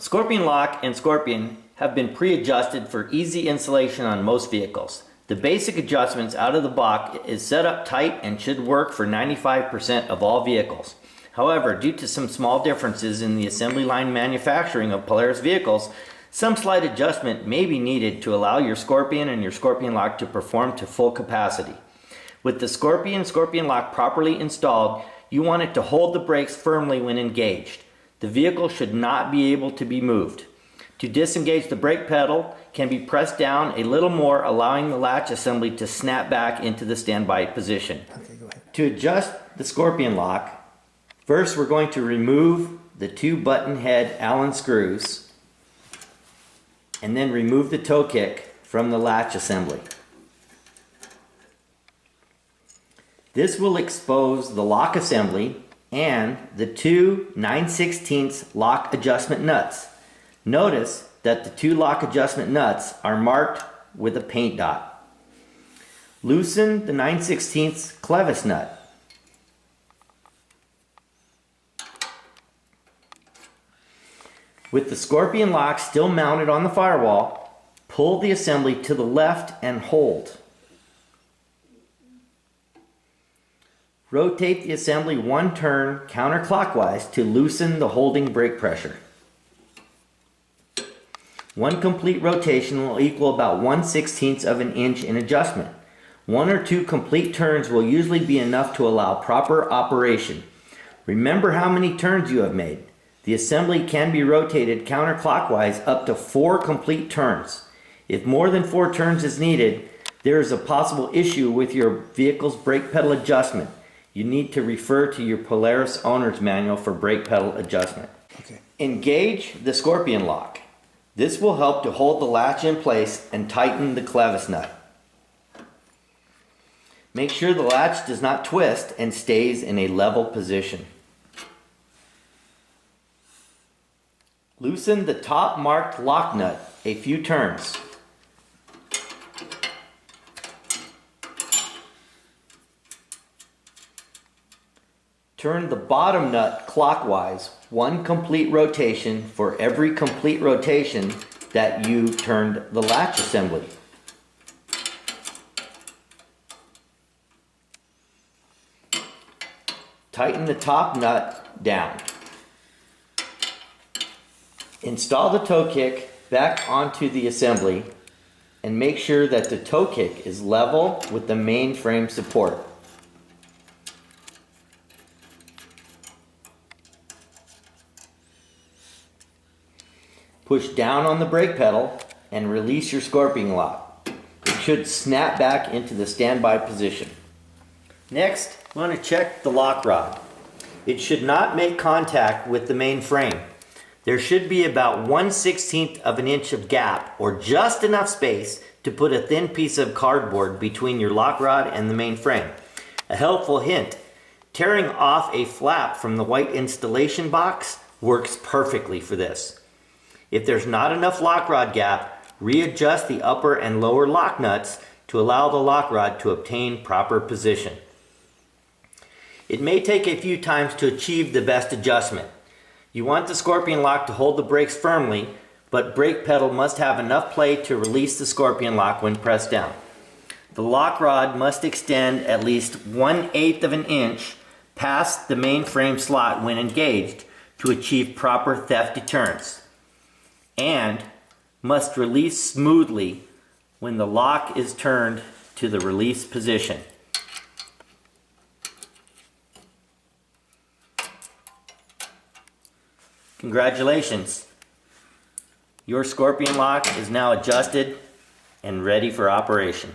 Scorpion Lok and Scorpion have been pre-adjusted for easy installation on most vehicles. The basic adjustments out of the box is set up tight and should work for 95% of all vehicles. However, due to some small differences in the assembly line manufacturing of Polaris vehicles, some slight adjustment may be needed to allow your Scorpion and your Scorpion Lok to perform to full capacity. With the Scorpion Lok properly installed, you want it to hold the brakes firmly when engaged. The vehicle should not be able to be moved. To disengage the brake pedal can be pressed down a little more, allowing the latch assembly to snap back into the standby position. Okay, go ahead. To adjust the Scorpion Lok, first we're going to remove the two button head Allen screws and then remove the toe kick from the latch assembly. This will expose the lock assembly and the two 9/16 lock adjustment nuts. Notice that the two lock adjustment nuts are marked with a paint dot. Loosen the 9/16 clevis nut. With the Scorpion Lok still mounted on the firewall, pull the assembly to the left and hold. Rotate the assembly one turn counterclockwise to loosen the holding brake pressure. One complete rotation will equal about 1/16 of an inch in adjustment. One or two complete turns will usually be enough to allow proper operation. Remember how many turns you have made. The assembly can be rotated counterclockwise up to 4 complete turns. If more than 4 turns is needed, there is a possible issue with your vehicle's brake pedal adjustment. You need to refer to your Polaris owner's manual for brake pedal adjustment. Okay. Engage the Scorpion Lok. This will help to hold the latch in place and tighten the clevis nut. Make sure the latch does not twist and stays in a level position. Loosen the top marked lock nut a few turns. Turn the bottom nut clockwise, one complete rotation for every complete rotation that you turned the latch assembly. Tighten the top nut down. Install the toe kick back onto the assembly and make sure that the toe kick is level with the main frame support. Push down on the brake pedal and release your Scorpion Lok. It should snap back into the standby position. Next, we want to check the lock rod. It should not make contact with the main frame. There should be about 1/16 of an inch of gap, or just enough space to put a thin piece of cardboard between your lock rod and the main frame. A helpful hint, tearing off a flap from the white installation box works perfectly for this. If there's not enough lock rod gap, readjust the upper and lower lock nuts to allow the lock rod to obtain proper position. It may take a few times to achieve the best adjustment. You want the Scorpion Lok to hold the brakes firmly, but brake pedal must have enough play to release the Scorpion Lok when pressed down. The lock rod must extend at least 1/8 of an inch past the main frame slot when engaged to achieve proper theft deterrence, and must release smoothly when the lock is turned to the release position. Congratulations! Your Scorpion Lok is now adjusted and ready for operation.